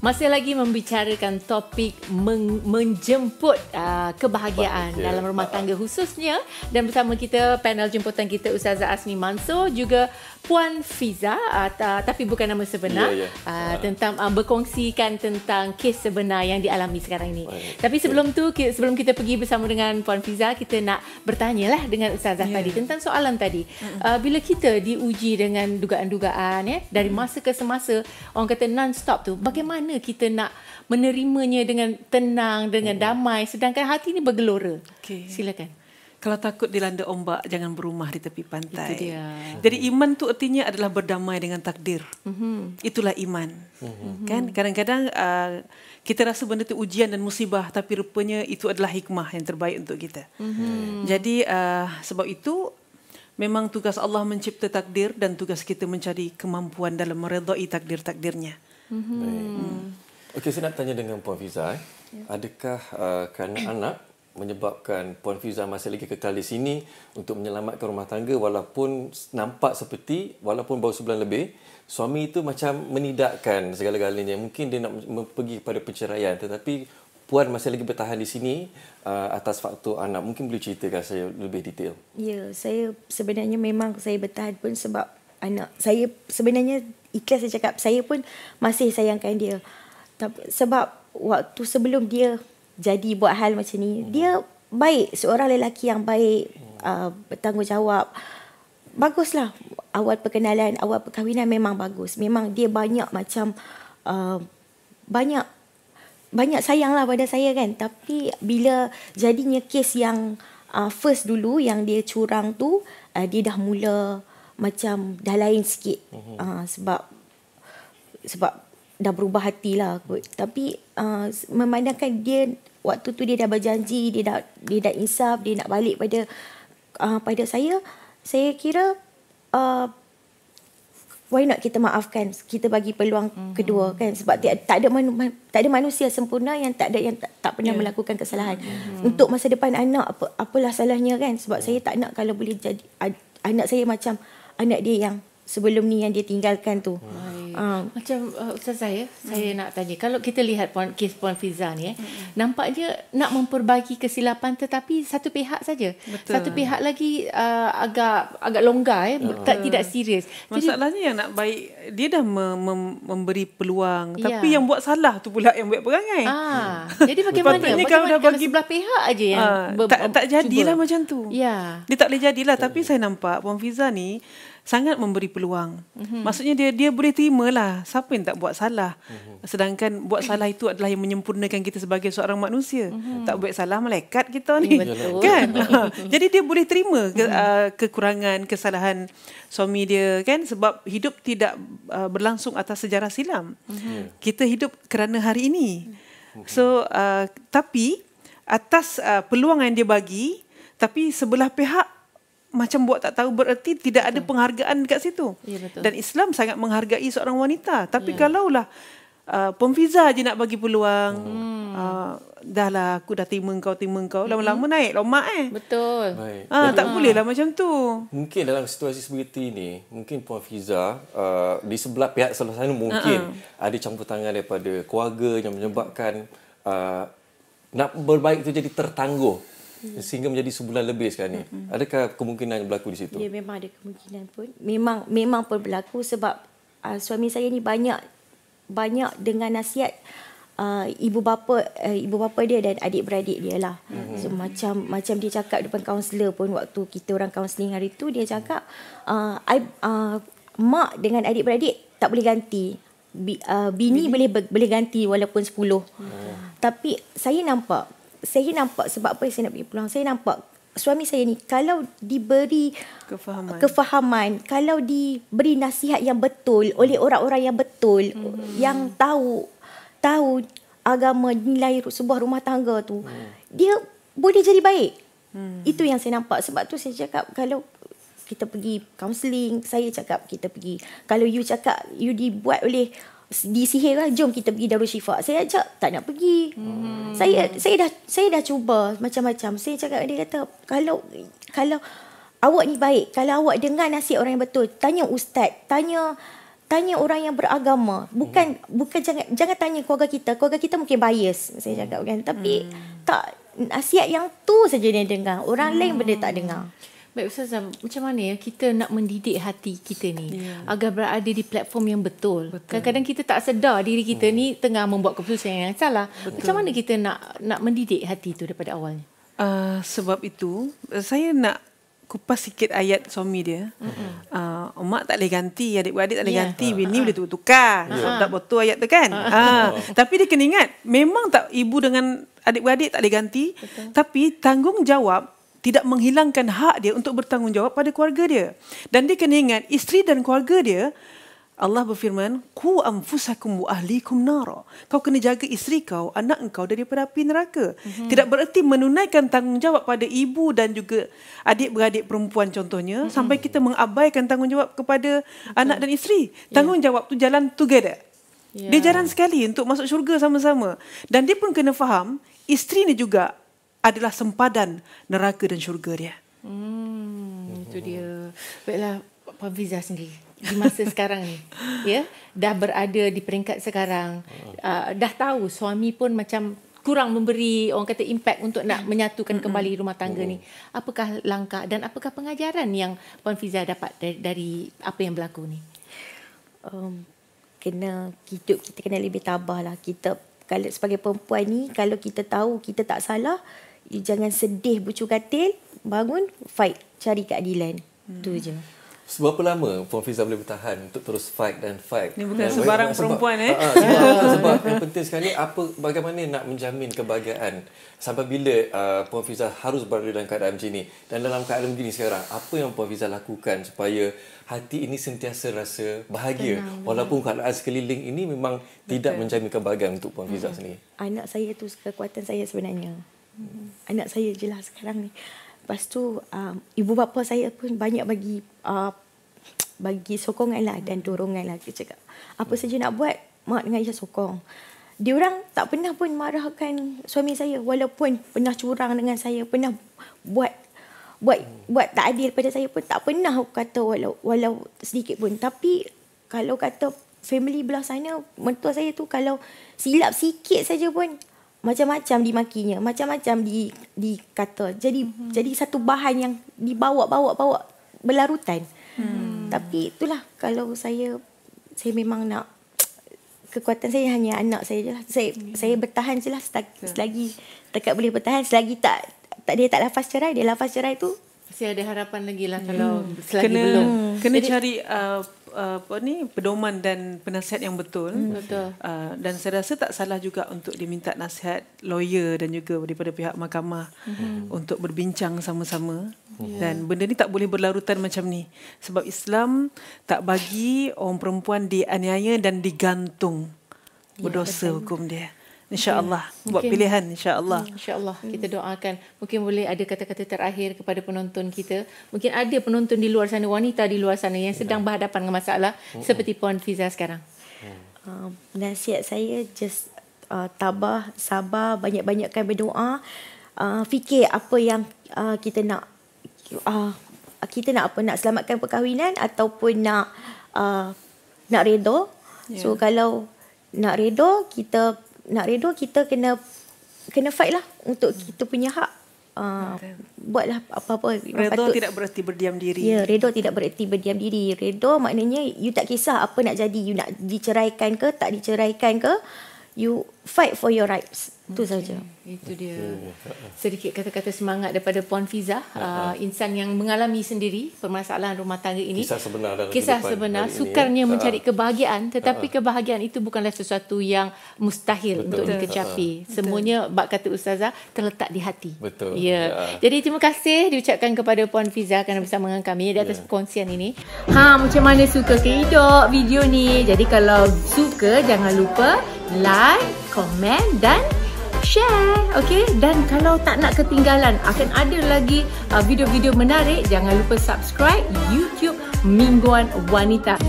Masih lagi membicarakan topik menjemput kebahagiaan dalam rumah tangga khususnya, dan bersama kita panel jemputan kita Ustazah Azmi Mansur, juga Puan Fiza, tapi bukan nama sebenar, tentang berkongsikan tentang kes sebenar yang dialami sekarang ini. Tapi sebelum tu, sebelum kita pergi bersama dengan Puan Fiza, kita nak bertanyalah dengan Ustazah tadi tentang soalan tadi. Bila kita diuji dengan dugaan-dugaan dari masa ke semasa, orang kata non-stop tu, bagaimana kita nak menerimanya dengan tenang, dengan damai, sedangkan hati ni bergelora. Silakan. Kalau takut dilanda ombak, jangan berumah di tepi pantai. Itu dia. Jadi iman tu artinya adalah berdamai dengan takdir. Itulah iman. Kan kadang-kadang kita rasa benda tu ujian dan musibah, tapi rupanya itu adalah hikmah yang terbaik untuk kita. Jadi sebab itu memang tugas Allah mencipta takdir, dan tugas kita mencari kemampuan dalam meredai takdir-takdirnya. Okey, saya nak tanya dengan Puan Fiza. Adakah kerana anak menyebabkan Puan Fiza masih lagi kekal di sini untuk menyelamatkan rumah tangga, walaupun nampak seperti, walaupun baru sebulan lebih, suami itu macam menidakkan segala-galanya. Mungkin dia nak pergi kepada perceraian, tetapi Puan masih lagi bertahan di sini atas faktor anak. Mungkin boleh ceritakan saya lebih detail. Ya, saya sebenarnya memang saya bertahan pun sebab anak. Saya sebenarnya ikhlas saya cakap, saya pun masih sayangkan dia. Tapi sebab waktu sebelum dia jadi buat hal macam ni, dia baik, seorang lelaki yang baik, bertanggungjawab. Baguslah. Awal perkenalan, awal perkahwinan memang bagus. Memang dia banyak macam banyak sayang lah pada saya kan. Tapi bila jadinya kes yang first dulu, yang dia curang tu, dia dah mula macam dah lain sikit. Sebab dah berubah hati lah kot. Tapi memandangkan dia waktu tu dia dah berjanji, dia dah insaf, dia nak balik pada saya kira why not kita maafkan, kita bagi peluang kedua kan, sebab tak ada manusia sempurna yang tak pernah melakukan kesalahan. Untuk masa depan anak, apalah salahnya kan, sebab saya tak nak kalau boleh jadi anak saya macam anak dia yang sebelum ni yang dia tinggalkan tu. Macam Ustazah, saya nak tanya, kalau kita lihat kes Puan Fiza ni, nampaknya nak memperbaiki kesilapan tetapi satu pihak saja. Betul. Satu pihak lagi agak longgar, tidak serius. Masalahnya yang nak baik, dia dah memberi peluang, tapi yang buat salah tu pula yang buat perangai. Jadi bagaimana? Patutnya kalau dah bagi sebelah pihak aja yang tak jadilah macam tu. Dia tak boleh jadilah. Tapi saya nampak Puan Fiza ni sangat memberi peluang. Maksudnya dia boleh terima lah siapa yang tak buat salah. Sedangkan buat salah itu adalah yang menyempurnakan kita sebagai seorang manusia. Tak buat salah malaikat kita ni. Betul. Kan? Jadi dia boleh terima kekurangan, kesalahan suami dia kan, sebab hidup tidak berlangsung atas sejarah silam. Kita hidup kerana hari ini. So tapi atas peluang yang dia bagi, tapi sebelah pihak macam buat tak tahu, bererti tidak ada penghargaan dekat situ. Dan Islam sangat menghargai seorang wanita. Tapi kalaulah Puan Fiza je nak bagi peluang, dah lah aku dah terima kau, lama-lama naik lomak betul. Tak boleh lah macam tu. Mungkin dalam situasi seperti ini, mungkin Puan Fiza di sebelah pihak salah sana mungkin ada campur tangan daripada keluarga yang menyebabkan nak berbaik itu jadi tertangguh sehingga menjadi sebulan lebih sekarang ni. Adakah kemungkinan yang berlaku di situ? Ya, memang ada kemungkinan pun. Memang pun berlaku sebab suami saya ni banyak dengan nasihat ibu bapa dia dan adik-beradik dia lah. So macam dia cakap depan kaunselor pun, waktu kita orang kaunseling hari tu, dia cakap mak dengan adik-beradik tak boleh ganti. Bini boleh ganti walaupun 10. Tapi saya nampak sebab apa saya nak bagi peluang, saya nampak suami saya ni kalau diberi kefahaman, kalau diberi nasihat yang betul oleh orang-orang yang betul, yang tahu agama, nilai sebuah rumah tangga tu, dia boleh jadi baik. Itu yang saya nampak. Sebab tu saya cakap, kalau kita pergi counselling, saya cakap kita pergi. Kalau you cakap you dibuat oleh disihir lah, jom kita pergi Darul Syifa. Saya ajak, tak nak pergi. Saya dah cuba macam-macam. Saya cakap, dia kata kalau awak ni baik, kalau awak dengar nasihat orang yang betul, tanya ustaz, tanya tanya orang yang beragama. Bukan jangan tanya keluarga kita. Keluarga kita mungkin bias, saya cakap kan. Tapi tak, nasihat yang tu saja dia dengar. Orang lain benda tak dengar. Baik Ustazah, macam mana ya kita nak mendidik hati kita ni agar berada di platform yang betul. Kadang-kadang kita tak sedar diri kita ni tengah membuat keputusan yang salah. Macam mana kita nak mendidik hati tu daripada awalnya? Sebab itu saya nak kupas sikit ayat suami dia. Mak tak boleh ganti, adik-beradik tak boleh ganti, bini boleh tukar. Tak betul ayat tu kan. Tapi dia kena ingat, memang tak, ibu dengan adik-beradik tak boleh ganti. Tapi tanggungjawab tidak menghilangkan hak dia untuk bertanggungjawab pada keluarga dia. Dan dia kena ingat, isteri dan keluarga dia, Allah berfirman, "Qu anfusakum wa ahlikum nara." Kau kena jaga isteri kau, anak engkau daripada api neraka. Tidak bererti menunaikan tanggungjawab pada ibu dan juga adik-beradik perempuan contohnya, sampai kita mengabaikan tanggungjawab kepada anak dan isteri. Tanggungjawab tu jalan together. Dia jalan sekali untuk masuk syurga sama-sama. Dan dia pun kena faham, isteri ni juga adalah sempadan neraka dan syurga dia. Itu dia. Baiklah, Puan Fiza sendiri di masa sekarang ni, ya, dah berada di peringkat sekarang, dah tahu suami pun macam kurang memberi, orang kata, impact untuk nak menyatukan kembali rumah tangga ni. Apakah langkah dan apakah pengajaran yang Puan Fiza dapat dari apa yang berlaku ni? Kena hidup kita kena lebih tabah lah. Kita kalau sebagai perempuan ni, kalau kita tahu kita tak salah, jangan sedih bucu katil, bangun, fight, cari keadilan. Itu je. Seberapa lama Puan Fiza boleh bertahan untuk terus fight dan fight? Ini bukan sebarang perempuan sebab yang penting sekali, bagaimana nak menjamin kebahagiaan. Sampai bila Puan Fiza harus berada dalam keadaan macam ni? Dan dalam keadaan begini sekarang, apa yang Puan Fiza lakukan supaya hati ini sentiasa rasa bahagia, walaupun keadaan sekeliling ini memang tidak menjamin kebahagiaan untuk Puan Fiza sendiri? Anak saya tu kekuatan saya sebenarnya. Anak saya je lah sekarang ni. Lepas tu ibu bapa saya pun banyak bagi sokongan lah dan dorongan lah. Dia cakap apa saja nak buat, mak dengan Aisyah sokong. Diorang tak pernah pun marahkan suami saya, walaupun pernah curang dengan saya, pernah buat tak adil pada saya pun tak pernah kata walau sedikit pun. Tapi kalau kata family belah sana, mentua saya tu kalau silap sikit saja pun macam-macam dimakinya, macam-macam dikata. Jadi satu bahan yang dibawa berlarutan. Tapi itulah, kalau saya memang nak, kekuatan saya hanya anak saya je lah. Saya bertahan je lah selagi dekat boleh bertahan. Selagi dia tak lafaz cerai, dia lafaz cerai tu, masih ada harapan lagi lah. Kalau selagi belum, kena cari pedoman dan penasihat yang betul. Betul. Dan saya rasa tak salah juga untuk diminta nasihat lawyer dan juga daripada pihak mahkamah untuk berbincang sama-sama. Dan benda ni tak boleh berlarutan macam ni. Sebab Islam tak bagi orang perempuan dianiaya dan digantung. Berdosa hukum dia. InsyaAllah. Buat pilihan, insyaAllah. InsyaAllah. Kita doakan. Mungkin boleh ada kata-kata terakhir kepada penonton kita. Mungkin ada penonton di luar sana, wanita di luar sana yang sedang berhadapan dengan masalah seperti Puan Fiza sekarang. Nasihat saya, just tabah, sabar, banyak-banyakkan berdoa. Fikir apa yang kita nak. Kita nak apa? Nak selamatkan perkahwinan ataupun nak redha. So kalau nak redha, kita kena fight lah untuk kita punya hak. Buatlah apa-apa. Redha tidak bererti berdiam diri. Ya, redha tidak bererti berdiam diri. Redha maknanya you tak kisah apa nak jadi. You nak diceraikan ke, tak diceraikan ke, you fight for your rights. Itu saja. Itu dia. Sedikit kata-kata semangat daripada Puan Fiza, insan yang mengalami sendiri permasalahan rumah tangga ini. Kisah sebenar sukarnya mencari kebahagiaan, tetapi kebahagiaan itu bukanlah sesuatu yang mustahil untuk dikecapi. Semuanya, bak kata Ustazah, terletak di hati. Betul. Ya. Jadi terima kasih diucapkan kepada Puan Fiza kerana bersama dengan kami di atas perkongsian ini. Macam mana suka ke hidup video ni? Jadi kalau suka, jangan lupa like, komen dan share, okey? Dan kalau tak nak ketinggalan, akan ada lagi video-video menarik, jangan lupa subscribe YouTube Mingguan Wanita.